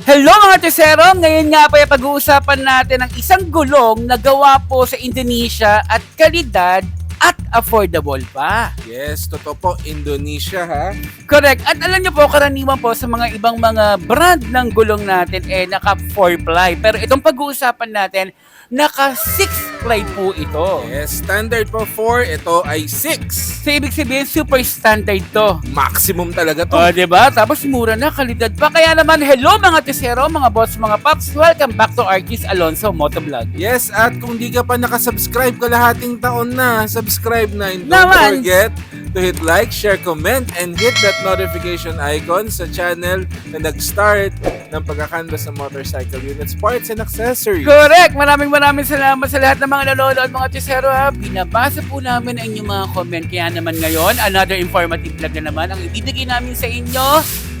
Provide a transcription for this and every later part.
Hello mga Tesero! Ngayon nga po ay pag-uusapan natin ang isang gulong na gawa po sa Indonesia at kalidad at affordable pa. Yes, totoo po, Indonesia ha. Correct. At alam niyo po, karaniwan po sa mga ibang mga brand ng gulong natin naka 4-ply. Pero itong pag-uusapan natin, naka 6-ply po ito. Yes, standard po 4, ito ay 6. So ibig sabihin, super standard to. Maximum talaga to. O, diba? Tapos mura na, kalidad pa. Kaya naman, hello mga Tesero, mga boss, mga paps. Welcome back to Archie's Alonso Motovlog. Yes, at kung di ka pa nakasubscribe kalahating taon na, subscribe na. And don't Naman. forget to hit like, share, comment, and hit that notification icon sa channel na nag-start ng pagkakanvas ng motorcycle units, parts, and accessories. Correct! Maraming salamat sa lahat ng mga nanonood mga Tesero ha. Binabasa po namin ang inyong mga comment. Kaya naman ngayon, another informative vlog na naman ang ibibigay namin sa inyo.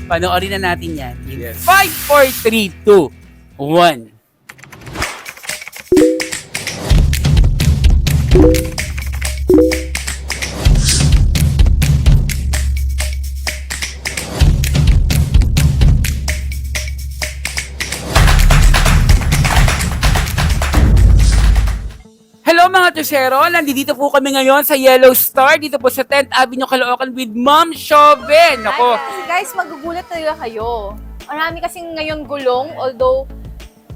Panoorin na natin yan. Yes. 5, 4, 3, 2, 1. Hello mga Tesero! Nandito po kami ngayon sa Yellow Star, dito po sa 10th Avenue, Caloocan with Ma'am Chauven. Ako, Guys, magugulat talaga kayo. Marami kasing ngayon gulong, although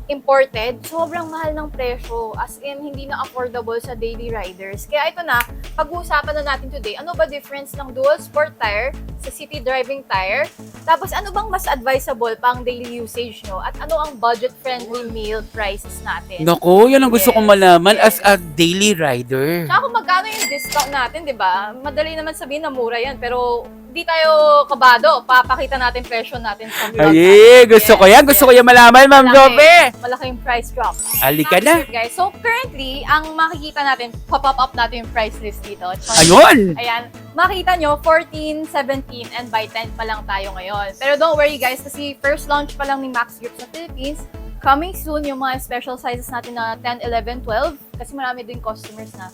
imported, sobrang mahal ng presyo. As in, hindi na affordable sa daily riders. Kaya ito na, pag-uusapan na natin today, ano ba difference ng dual sport tire sa city driving tire? Tapos ano bang mas advisable pang daily usage nyo? At ano ang budget-friendly meal prices natin? naku, yan ang gusto kong Yes. malaman as a daily rider. Tsaka kung magkano yung discount natin, di ba? Madali naman sabihin na mura yan, pero di tayo kabado. Papakita natin presyo natin sa vlog Ay, natin. gusto ko yan. Gusto ko yan malaman, Ma'am Chauven. Malaking price drop. Halika na. That's it, guys. So, currently, ang makikita natin, pop up natin yung price list dito. Ayun! Ayan. Makita nyo, 14, 17, and by 10 pa lang tayo ngayon. Pero don't worry, guys, kasi first launch pa lang ni Max Group sa Philippines. Coming soon, yung mga special sizes natin na 10, 11, 12. Kasi marami din customers na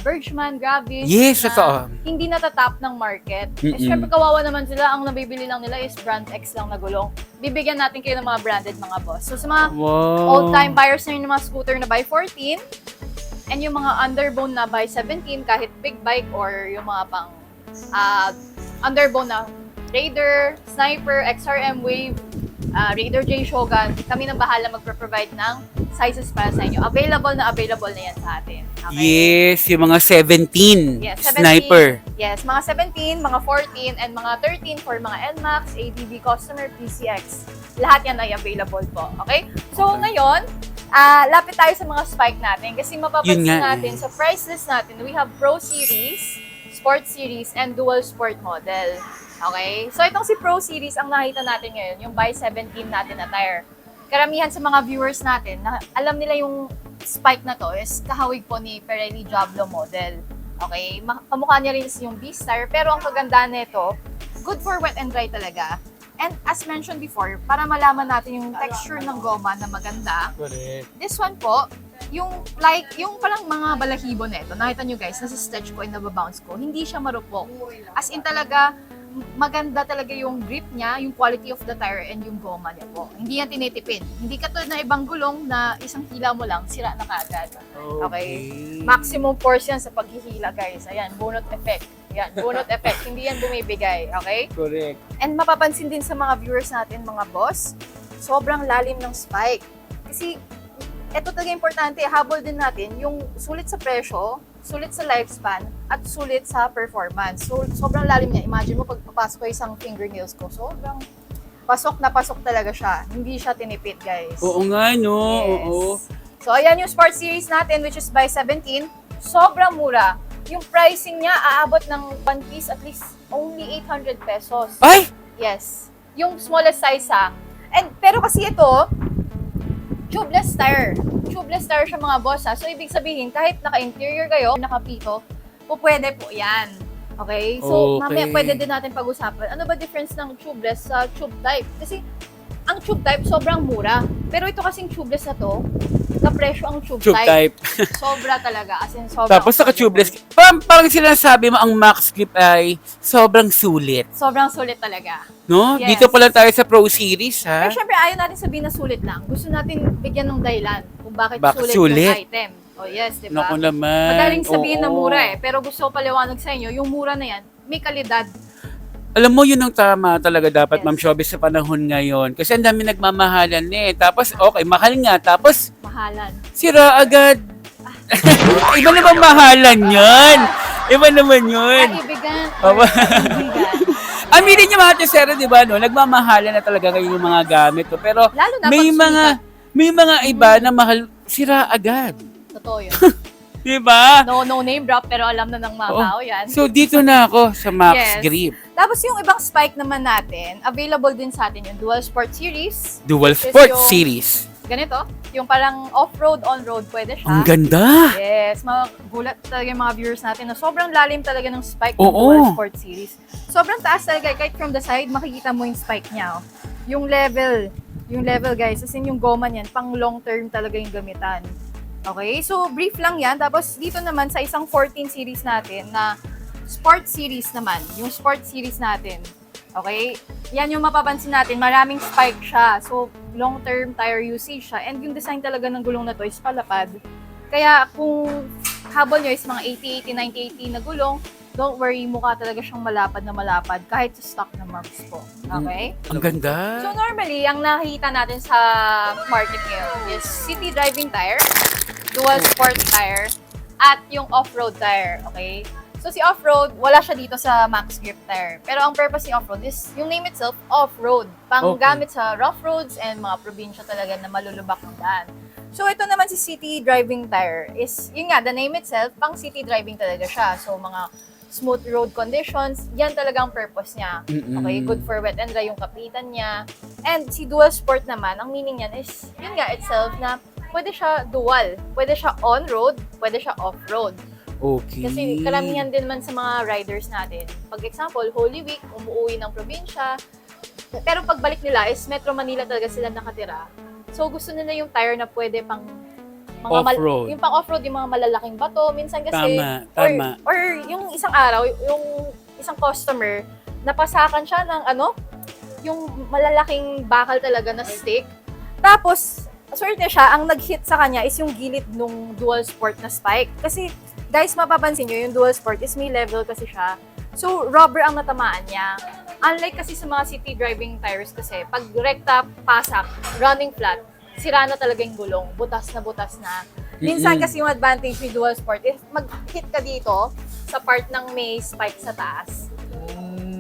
Bergman, Gravis, Yes, na totoo. hindi natatap ng market. Mm-mm. Syempre, kawawa naman sila. Ang nabibili lang nila is brand X lang na gulong. Bibigyan natin kayo ng mga branded mga boss. So, sa mga Wow. old-time buyers na yung mga scooter na by 14, and yung mga underbone na by 17, kahit big bike or yung mga pang underbone na Raider, Sniper, XRM Wave, Raider J Shogun, kami nang bahala magpro-provide ng sizes para sa inyo. Available na yan sa atin. Okay? Yes, yung mga 17. Yes, 17. Sniper. Yes, mga 17, mga 14, and mga 13 for mga NMAX, ADB customer, PCX. Lahat yan ay available po. Okay? So, ngayon, lapit tayo sa mga spike natin kasi Yun mapapansin nga natin sa price list natin, we have Pro Series, Sport Series, and Dual Sport model. Okay? So, itong si Pro Series, ang nakita natin ngayon, yung by 17 natin na tire. Karamihan sa mga viewers natin, na alam nila yung spike na to is kahawig po ni Pirelli Diablo model. Okay? Kamukha niya rin yung Beast tire, pero ang kagandahan nito, good for wet and dry talaga. And as mentioned before, para malaman natin yung texture ng goma na maganda, Correct. this one po, yung palang mga balahibo nito, nakita nyo guys, nasa stretch ko and nababounce ko, hindi siya marupok. As in talaga, maganda talaga yung grip niya, yung quality of the tire, and yung goma niya po. Hindi yan tinitipid. Hindi katulad na ibang gulong na isang hila mo lang, sira na kagad. Okay? Maximum force yan sa paghihila guys. Ayan, bunot effect. Yan, bunot effect. Hindi yan bumibigay. Okay? Correct. And mapapansin din sa mga viewers natin, mga boss, sobrang lalim ng spike. Kasi, eto talaga importante, habol din natin yung sulit sa presyo, sulit sa lifespan, at sulit sa performance. So, sobrang lalim niya. Imagine mo, pag papasok ko isang fingernails ko, sobrang pasok na pasok talaga siya. Hindi siya tinipid, guys. Oo nga, no? Yes. Oo. So, ayan yung Sport Series natin, which is by 17. Sobrang mura. Yung pricing niya, aabot ng one piece at least only 800 pesos. Ay! Yes. Yung smallest size ha. Pero kasi ito, tubeless tire. Tubeless tire siya mga boss ha. So, ibig sabihin, kahit naka-interior kayo, naka-pito, pwede po yan. Okay? So, Okay. mamaya pwede din natin pag-usapan. Ano ba difference ng tubeless sa tube type? Kasi, ang tube type sobrang mura. Pero ito kasing tubeless na to, na presyo ang tube, Tube type. Sobra talaga. As in, sobra. Tapos naka-tubeless. Parang sinasabi mo, ang Max Grip ay sobrang sulit. Sobrang sulit talaga. No? Yes. Dito pa lang tayo sa Pro Series, ha? Pero syempre, ayaw natin sabihin na sulit lang. Gusto natin bigyan ng dahilan kung bakit Bakit sulit sulit? yung item. Oh yes, di ba? Naku naman. Madaling sabihin na Oo. mura eh. Pero gusto ko paliwanag sa inyo, yung mura na yan, may kalidad. Alam mo, yun ang tama talaga dapat, Yes. Ma'am Showbiz, sa panahon ngayon. Kasi ang dami nagmamahalan eh. Tapos, okay, mahal nga. Tapos, Mahalan. sira agad. Iba naman mahalan yun. Iba naman yun. Kaibigan. Aba. Kaibigan. Aminin niyo mga Tesero, di ba, no? Nagmamahalan na talaga kayo yung mga gamit. No? Pero Lalo na may pag mga iba na mahal, sira agad. Totoo yun. Di ba? No name drop, pero alam na ng mga Oo. tao yan. So, dito na ako sa Max Yes. Grip. Tapos yung ibang spike naman natin, available din sa atin yung Dual Sport Series. Dual Which is Sport yung- Series. Ganito, yung parang off-road, on-road, pwede siya. Ang ganda. Yes, magulat talaga yung mga viewers natin na sobrang lalim talaga ng spike ng Oo. Dual Sport Series. Sobrang taas talaga, kahit from the side, makikita mo yung spike niya. Oh. Yung level guys, as in yung goma niyan, pang long term talaga yung gamitan. Okay, so brief lang yan. Tapos dito naman sa isang 14 series natin na Sport Series naman, yung Sport Series natin. Okay? Yan yung mapapansin natin, maraming spike siya. So, long-term tire usage siya. And yung design talaga ng gulong na to is palapad. Kaya kung habol nyo is mga 80, 90, 80 na gulong, don't worry, mukha talaga siyang malapad na malapad kahit sa stock na marks po. Okay? Ang ganda. So normally, ang nakikita natin sa market ngayon is city driving tire, dual sport tire, at yung off-road tire. Okay? So si off-road, wala siya dito sa Max Grip tire. Pero ang purpose ni off-road is, yung name itself, off-road. Panggamit sa rough roads and mga probinsya talaga na malulubak ng daan. So ito naman si city driving tire is, yun nga, the name itself, pang city driving talaga siya. So mga smooth road conditions, yan talaga ang purpose niya. Okay, good for wet and dry yung kapitan niya. And si dual sport naman, ang meaning niyan is, yun nga itself na pwede siya dual. Pwede siya on-road, pwede siya off-road. Okay. Kasi karamihan din man sa mga riders natin. Pag example, Holy Week, umuwi ng probinsya. Pero pagbalik nila is Metro Manila talaga sila nakatira. So gusto nila yung tire na pwede pang mga Off-road. yung pang off-road, yung mga malalaking bato. Minsan kasi, Tama. Or yung isang araw, yung isang customer, napasakan siya ng yung malalaking bakal talaga na stick. Tapos, swerte siya, ang nag-hit sa kanya is yung gilid nung dual sport na spike. Kasi, guys, mapapansin nyo, yung dual sport is may level kasi siya. So, rubber ang natamaan niya. Unlike kasi sa mga city driving tires kasi, pag rekta, pasak, running flat, sira na talaga yung gulong. Butas na. Minsan kasi yung advantage ni dual sport, if mag-hit ka dito sa part ng may spike sa taas,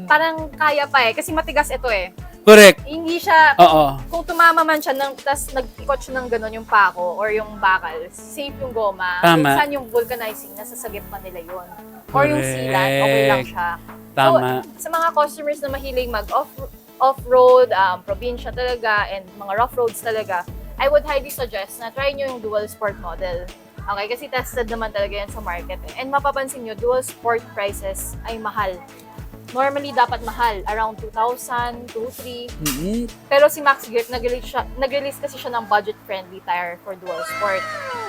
parang kaya pa eh. Kasi matigas ito eh. Correct. Hindi siya, Oo. kung tumama man siya, tas nag-ikot siya ng gano'n yung pako or yung bakal, safe yung goma. Tama. Minsan yung vulcanizing, nasa sagip pa nila yun. Or yung sealant, okay lang siya. Tama. So, sa mga customers na mahilig off-road, probinsya talaga, and mga rough roads talaga, I would highly suggest na try nyo yung dual sport model. Okay, kasi tested naman talaga yan sa market. And mapapansin nyo, dual sport prices ay mahal. Normally, dapat mahal. Around 2,000, 2,300. Mm-mm. Pero si Max Grip, nag-release kasi siya ng budget-friendly tire for dual sport.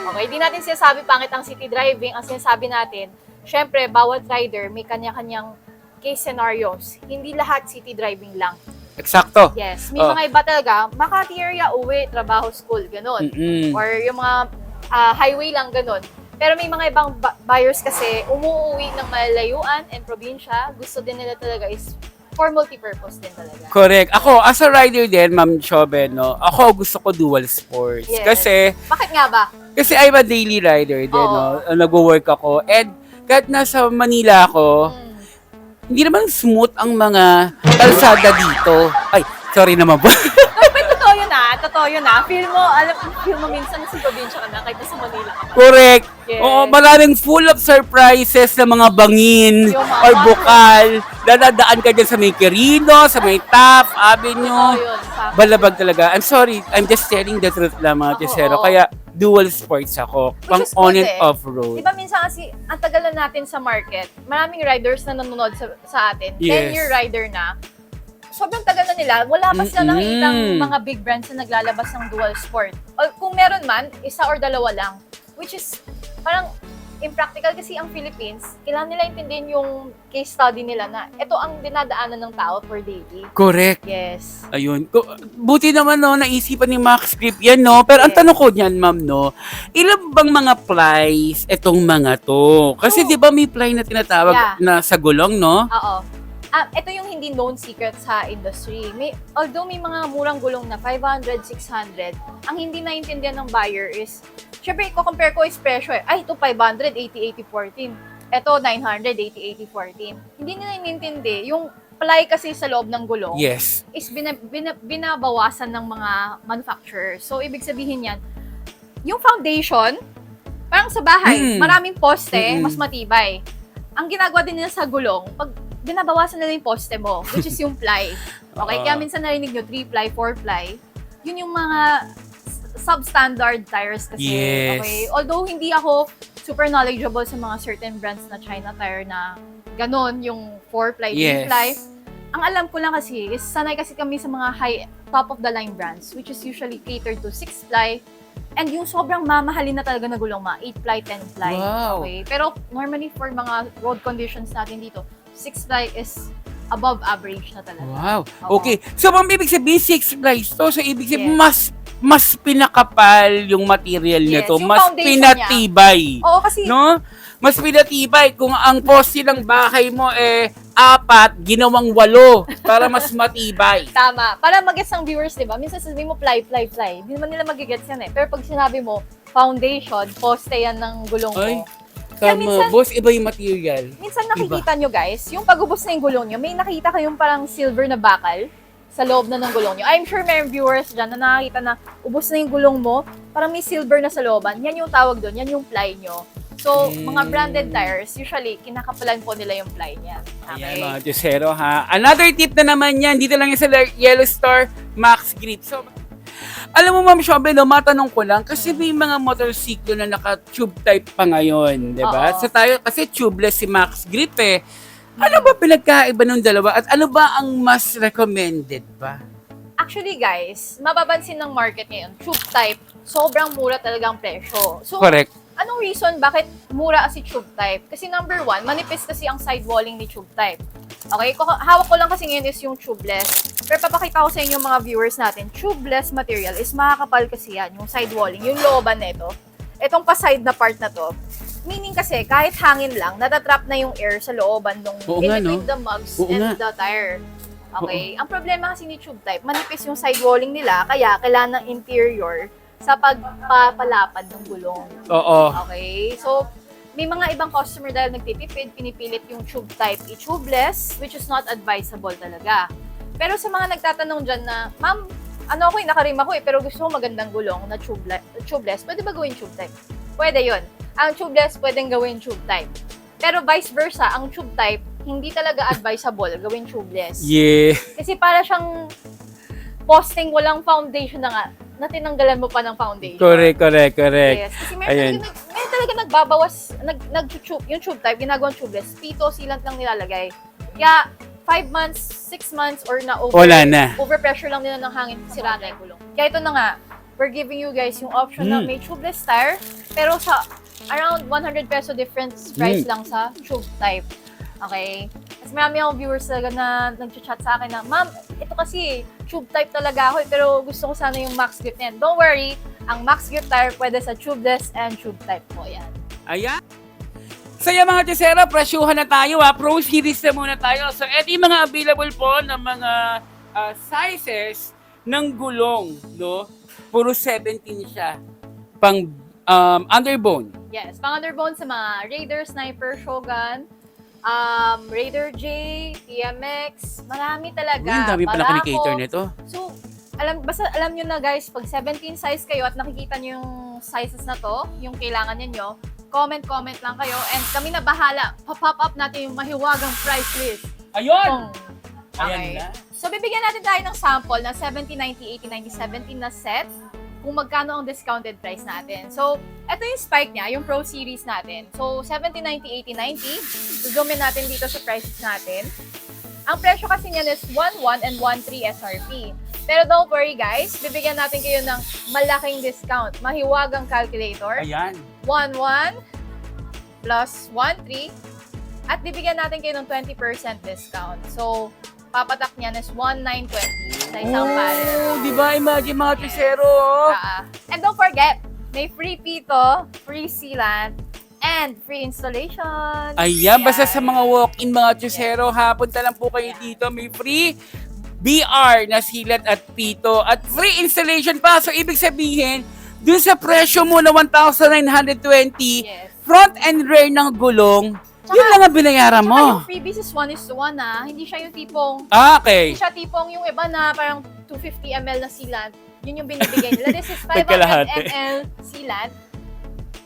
Okay, di natin sinasabi pangit ang city driving. Ang sinasabi natin, syempre, bawat rider may kanya-kanyang case scenarios. Hindi lahat city driving lang. Eksakto. Yes, may Oh. mga iba talaga, Makati area, uwi, trabaho, school, ganun. Mm-mm. Or yung mga highway lang, ganun. Pero may mga ibang buyers kasi umuwi ng malayuan and probinsya. Gusto din nila talaga is for multi-purpose din talaga. Correct. Ako, as a rider din, Ma'am Chobe, no, ako gusto ko dual sports. Yes. Kasi Bakit nga ba? I'm a daily rider din, Oo. no? Nag-work ako. And kahit nasa Manila ako, hindi naman smooth ang mga kalsada dito. Ay, sorry naman po. Totoo yun Feel mo minsan sa probinsya ka na kahit nasa Manila ka pa. Correct. Yes. Oo, maraming full of surprises na mga bangin Yung mga or water. bukal. Dadadaan ka dyan sa may Quirino, sa may Taft Totoo Avenue. yun. Sakto. Balabag talaga. I'm sorry, I'm just telling the truth lang mga Oo, tisero. oo. Kaya dual sports ako. Which Pang is on good and eh. off-road. Di ba minsan kasi, ang tagal na natin sa market, maraming riders na nanonood sa atin, Yes. 10-year rider na, sobrang tagal na nila, wala pa sila nakikitang mga big brands na naglalabas ng dual sport. O, kung meron man, isa or dalawa lang. Which is, parang impractical kasi ang Philippines, kailangan nila intindihin yung case study nila na ito ang dinadaanan ng tao for daily. Correct. Yes. Ayun. Buti naman, no, naisipan ni Max Grip yan, no? Pero ang Yes. tanong ko niyan, ma'am, no, ilan bang mga plies itong mga to? Kasi Oh. di ba may ply na tinatawag Yeah. na sa gulong, no? Oo. Ito yung hindi known secret sa industry. Although may mga murang gulong na 500, 600, ang hindi naiintindihan ng buyer is, syempre, i-compare ko is presyo eh. Ay, ito 500, 80, 14. Ito 900, 80, 14. Hindi nila inintindi. Yung ply kasi sa loob ng gulong Yes. is binabawasan ng mga manufacturer. So, ibig sabihin yan, yung foundation, parang sa bahay, maraming poste, mas matibay. Ang ginagawa din nila sa gulong, pag binabawasan nila yung poste mo, which is yung ply. Okay, kaya minsan narinig nyo, 3-ply, 4-ply, yun yung mga substandard tires kasi. Yes. Okay, although hindi ako super knowledgeable sa mga certain brands na China tire na ganon, yung 4-ply, Yes. 3-ply. Ang alam ko lang kasi is sanay kasi kami sa mga high top of the line brands which is usually catered to 6-ply and yung sobrang mamahalin na talaga na gulong 8-ply, 10-ply. Wow. Okay, pero normally for mga road conditions natin dito, 6-ply is above average na talaga. Wow. Oo. Okay. So, ma'am, ibig sabihin 6 plies to. So, ibig sabihin, Yes. mas pinakapal yung material Yes, nito. yung Mas foundation pinatibay. Oo, kasi No? Mas pinatibay. Kung ang poste ng bahay mo 4, ginawang 8 para mas matibay. tama. Para mag-gets ng viewers, di ba? Minsan sasabihin mo ply. Hindi naman nila mag-gets yan eh. Pero pag sinabi mo, foundation, poste yan ng gulong Ay, mo. Kaya tama. minsan- Boss, iba yung material. Minsan nakikita nyo guys, yung pag-ubos na yung gulong nyo, may nakita kayong parang silver na bakal sa loob na ng gulong nyo. I'm sure may viewers dyan na nakakita na ubos na yung gulong mo, parang may silver na sa looban. Yan yung tawag doon, yan yung ply nyo. So, mga branded tires, usually, kinakapalan po nila yung ply niyan. Ayan, Okay? mga Diyosero, ha. Another tip na naman yan, dito lang yan sa Yellow Star Max Grip. So, alam mo, Ma'am Shobe, no, matanong ko lang, kasi may mga motorsiklo na naka-tube type pa ngayon, di ba? Oo. So tayo, kasi tubeless si Max Grip eh. Ano ba pinagkaiba ng dalawa? At ano ba ang mas recommended ba? Actually guys, mapapansin ng market ngayon, tube type, sobrang mura talaga ang presyo. So, Correct. anong reason bakit mura si tube type? Kasi number one, manipis kasi ang sidewalling ni tube type. Okay, hawak ko lang kasi ngayon is yung tubeless. Pero papakita ko sa inyo mga viewers natin, tubeless material is makakapal kasi yan, yung sidewalling, yung looban nito. Itong pa-side na part na to. Meaning kasi, kahit hangin lang, natatrap na yung air sa looban nung Oo in nga, between no? the mugs Oo and nga. the tire. Okay? Ang problema kasi ni tube type, manipis yung sidewalling nila, kaya kailangan ng interior sa pagpapalapad ng gulong. Oo. Okay? So, may mga ibang customer dahil nagtitipid, pinipilit yung tube type i-tubeless, which is not advisable talaga. Pero sa mga nagtatanong dyan na, ma'am, ano ako nakarim ako pero gusto ko magandang gulong na tubeless, pwede ba gawin tube type? Pwede yon. Ang tubeless pwedeng gawin tube type. Pero vice versa, ang tube type, hindi talaga advisable gawin tubeless. Yeah. Kasi para siyang posting walang foundation na nga, na tinanggalan mo pa ng foundation. Correct. Yes. Kasi meron talaga nagbabawas, nag-tube, yung tube type, ginagawang tubeless, pito, sealant lang nilalagay. Kaya, 5 months, 6 months, or Wala na. overpressure lang nila ng hangin, sira na yung gulong. Kaya ito na nga, we're giving you guys yung option na may tubeless tire, pero sa around 100 peso difference price lang sa tube type. Okay? Kasi marami akong viewers talaga na nag-chat sa akin na, ma'am, ito kasi tube type talaga ako pero gusto ko sana yung Max Grip na yan. Don't worry, ang Max Grip tire pwede sa tubeless and tube type po yan. Ayan. So yung mga Diyosero, presyuhan na tayo ha. Pro Series na muna tayo. So eto yung mga available po ng mga sizes ng gulong, no? Puro 17 siya. Pang underbone. Yes, pang underbone sa mga Raider, Sniper, Shogun, Raider J, TMX, marami talaga. Ang dami pala Barako. kinikater nito. So, basta alam nyo na guys, pag 17 size kayo at nakikita nyo yung sizes na to, yung kailangan ninyo, comment lang kayo and kami na bahala. Pa-pop up natin yung mahiwagang price list. Ayun! Okay. Ayan na. So, bibigyan natin tayo ng sample na 70, 90, 80, 90, 17 na set kung magkano ang discounted price natin. So, ito yung spike niya, yung Pro Series natin. So, 70, 90, 80, 90. Zoom in natin dito sa prices natin. Ang presyo kasi niyan is 1.1 and 1.3 SRP. Pero don't worry guys, bibigyan natin kayo ng malaking discount. Mahiwagang calculator. Ayan. 1.1 plus 1.3 at bibigyan natin kayo ng 20% discount. So, papatak niyan is 1.920 sa isang pares. Di ba? Imagine mga Chusero. And don't forget, may free pito, free sealant, and free installation. Ayan, basta sa mga walk-in mga Chusero, punta lang po kayo dito. May free BR na silat at pito at free installation pa. So, ibig sabihin, dun sa presyo mo na 1,920, Yes. front and rear ng gulong, Tsaka- yun lang ang binayaran Tsaka mo. yung freebies is 1:1 Hindi siya yung tipong, Okay. hindi siya tipong yung iba na parang 250 ml na sealant. Yun yung binibigay nila. This is 500 Nagkalahati. ml sealant.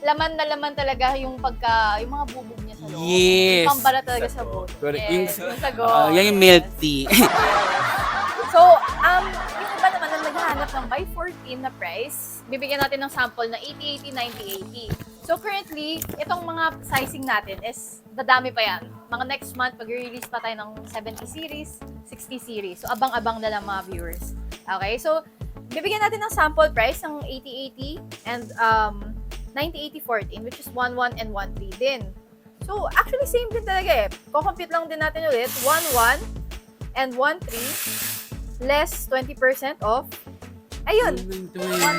Laman na laman talaga yung yung mga bubog niya sa loob. Yes. Yung pambara talaga sa boat. Correct. Yes, yung sago. Yan yung milk tea. So, yung iba naman na naghahanap ng by 14 na price, bibigyan natin ng sample na 80-80, 90-80. So, currently, itong mga sizing natin is dadami pa yan. Mga next month, pag-release pa tayo ng 70 series, 60 series. So, abang-abang na lang mga viewers. Okay? So, bibigyan natin ng sample price ng 80-80 and 90-80-14, which is 1.1 and 1.3 din. So, actually, same din talaga eh. Kukompute lang din natin ulit. 1.1 and 1.3 less 20% off. Ayun.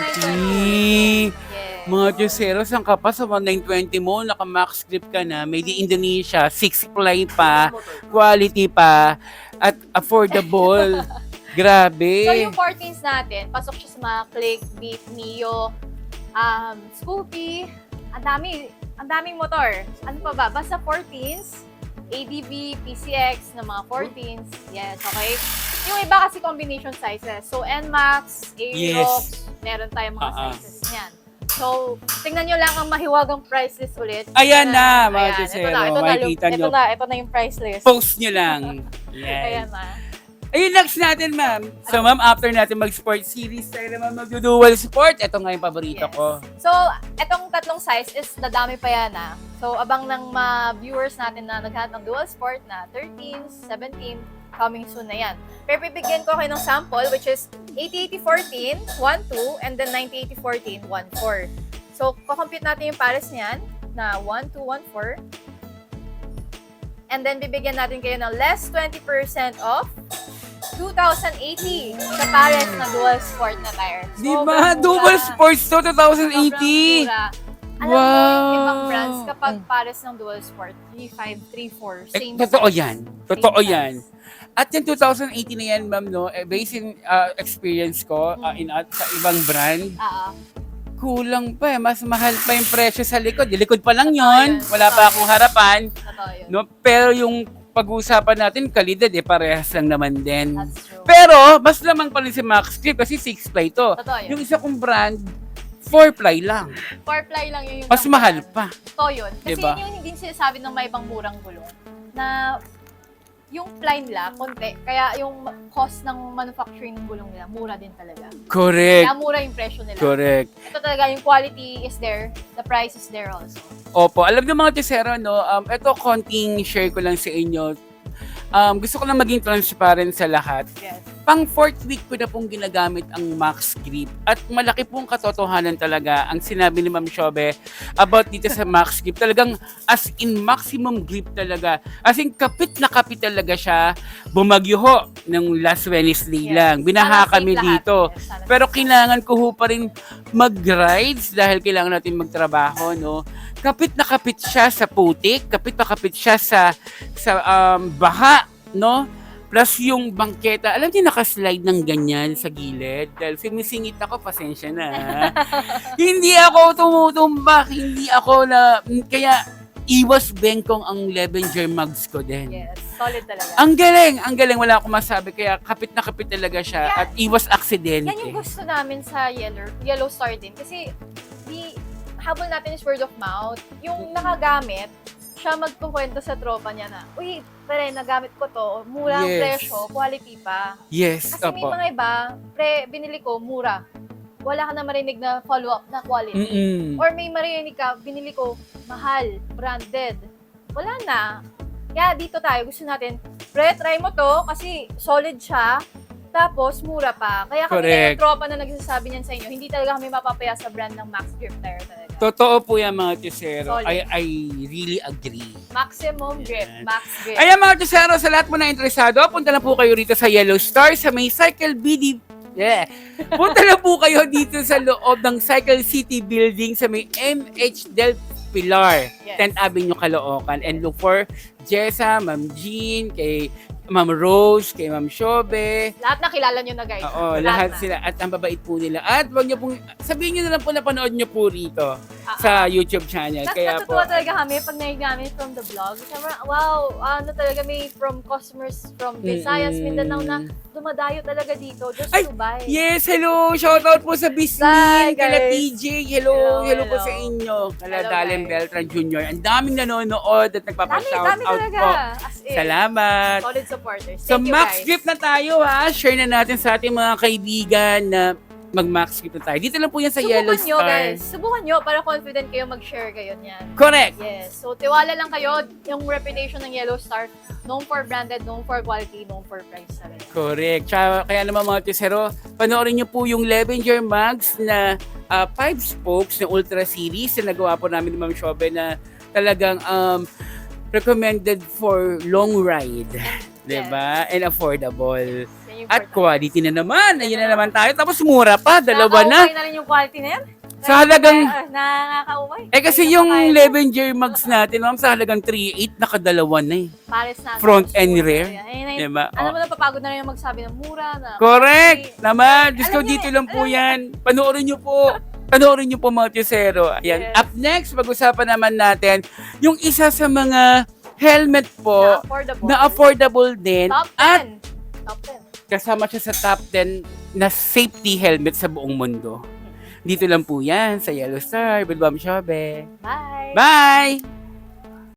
1,920. Yes. Mga Chusero, saan ka pa sa 1,920 mo? Naka-max grip ka na. Made in Indonesia. 6 ply pa. Quality pa. At affordable. Grabe. So, yung 14s natin, pasok siya sa mga Click, Beat, Mio, Scoopy. Ang daming motor. Ano pa ba? Basta 14s, ADV, PCX na mga 14s. Yes, okay? Yung iba kasi combination sizes. So, NMAX, Aerox, meron tayong mga sizes niyan. So, tingnan nyo lang ang mahiwagang price list ulit. Ayan na, mga Ayan, Chusero. ito Makikita nyo. ito na yung price list. Post nyo lang. Ayan Yan. na. Ayun, next natin, ma'am. So, ma'am, after natin mag-sport series, tayo naman mag-dual sport. Ito nga yung paborito Yes. ko. So, etong tatlong size is dadami pa yan So, abang ng mga viewers natin na naghahanap ng dual sport na 13, 17, coming soon na yan. Pero bibigyan ko kayo ng sample which is 80-80-14, 1-2, and then 90-80-14, 1-4. So, kukompute natin yung pares niyan na 1-2, 1-4. And then, bibigyan natin kayo ng less 20% off 2,080 sa pares na dual sport na tire. Di ba? Dual sports to, 2,080. Alam mo yung ibang brands kapag pares ng dual sport, 3.5, 3.4, same Totoo size. yan. Totoo Same yan. size. At yung 2018 na yan, ma'am, no, based in experience ko sa ibang brand, kulang pa eh. Mas mahal pa yung presyo sa likod. Yung likod pa lang yon, wala pa akong harapan. Totoo yun. No? Pero yung pag-uusapan natin, kalidad parehas lang naman din. That's true. Pero, mas lamang pa rin si Max Grip kasi 6-ply to. Totoo yun. Yung isa kong brand, 4-ply lang. 4-ply lang yun yung Mas mahal pa. Totoo yun. Kasi Diba? yun yung hindi sinasabi ng may ibang murang gulong. Na yung ply nila, konti. Kaya yung cost ng manufacturing ng gulong nila, mura din talaga. Correct. Kaya mura yung presyo nila. Correct. Ito talaga, yung quality is there, the price is there also. Opo, alam niyo mga Chusero, no, ito konting share ko lang sa inyo. Gusto ko lang maging transparent sa lahat. Yes. Pang 4th week ko na pong ginagamit ang Max Grip at malaki pong katotohanan talaga ang sinabi ni Ma'am Shobe about dito sa Max Grip. Talagang as in maximum grip talaga. As in kapit na kapit talaga siya. Bumagyo ho ng last Wednesday Yes. lang. Binaha Sana kami safe lahat. dito. Yes, sana Pero safe. kailangan ko ho pa rin mag-rides dahil kailangan natin magtrabaho, no? Kapit na kapit siya sa putik, kapit na kapit siya sa baha, no? Plus yung bangketa, alam niyo nakaslide ng ganyan sa gilid. Dahil sumisingit ako, pasensya na. Hindi ako tumutumbak, hindi ako kaya iwas bengkong ang Levenger mugs ko din. Yes, solid talaga. Ang galing, wala akong masabi. Kaya kapit na kapit talaga siya Yeah. at iwas aksidente. Yan yung gusto namin sa Yellow Star din. Kasi, habol natin is word of mouth. Yung nakagamit, siya magkukwento sa tropa niya na, uy, pre, nagamit ko to, mura ang Yes. presyo, quality pa. Yes, Kasi may opo. mga iba, pre, binili ko, mura. Wala ka na marinig na follow-up na quality. Mm-mm. Or may marinig ka, binili ko, mahal, branded. Wala na. Kaya dito tayo, gusto natin, Pre, try mo to kasi solid siya. Tapos, mura pa. Kaya kami na Correct. yung tropa na nagsasabi niyan sa inyo, hindi talaga kami mapapaya sa brand ng Max Grip Tire talaga. Totoo po yan mga Chisero. Solid. I really agree. Maximum grip, Ayan. Max Grip. Ayan mga Chisero, sa lahat mo na interesado, punta na po kayo rito sa Yellow Star sa may Cycle BD. Yeah. Punta na po kayo dito sa loob ng Cycle City Building sa may MH Del Pilar, Yes. 10th Avenue, Caloocan. And look for Jessa, Ma'am Jean, kay Ma'am Rose, kay Ma'am Shobe. Lahat na kilala nyo na guys. Oo, lahat na. sila. At ang babait po nila. At wag niyo pong, sabihin niyo na lang po na panood niyo po rito sa YouTube channel. Kaya po, Natutuwa talaga kami pag narinig namin from the vlog. Sabi, wow, ano talaga may from customers from Visayas, Mindanao na dumadayo talaga dito just Ay, to buy. yes, hello! Shoutout po sa Hi, Bisnin, kala guys. TJ. Hello, Hello, hello po hello. sa inyo. Kala Hello, Dalen guys. Beltran Jr. Ang daming nanonood at Dami nagpapa-shoutout talaga. po. As in, Salamat. solid supporters. So, Thank you Max guys. Grip na tayo ha. Share na natin sa ating mga kaibigan na mag-Max Grip na tayo. Dito lang po yan sa Yellow Subukan nyo Star. guys. Subukan nyo para confident kayo mag-share kayo niyan. Correct. Yes. So, tiwala lang kayo. Yung reputation ng Yellow Star, known for branded, known for quality, known for price talaga. Correct. Tsaka, kaya naman mga Tisero, panoorin niyo po yung Levenger Mags na 5 spokes na Ultra Series na nagawa po namin ni Ma'am Shobe na talagang recommended for long ride. Diba? And affordable. Yan yung At important. quality na naman. Ayun na naman tayo. Tapos mura pa. Dalawa na. Nakakaumay na rin yung quality na yan. Sa halagang- Nakakaumay. Eh kasi Ay, yung nakakain. Levenger Mags natin, ma'am, sa halagang 3.8, nakadalawa na eh. Pares na. Front and Mura. rear. Ayan, ayan, ayan. Diba? Alam Oh. mo na, papagod na rin yung magsabi ng mura na. Correct! Naman! Diyos ko, Alam niyo dito eh, lang po alam niyo. yan. Panoorin niyo po. Panoorin niyo po mga Tisero. Ayan. Yes. Up next, pag-usapan naman natin yung isa sa mga helmet po Na affordable. na affordable din Top 10. at Top 10. kasama siya sa top 10 na safety helmet sa buong mundo. Dito lang po yan sa Yellow Star with Ma'am Shobe. Bye. Bye!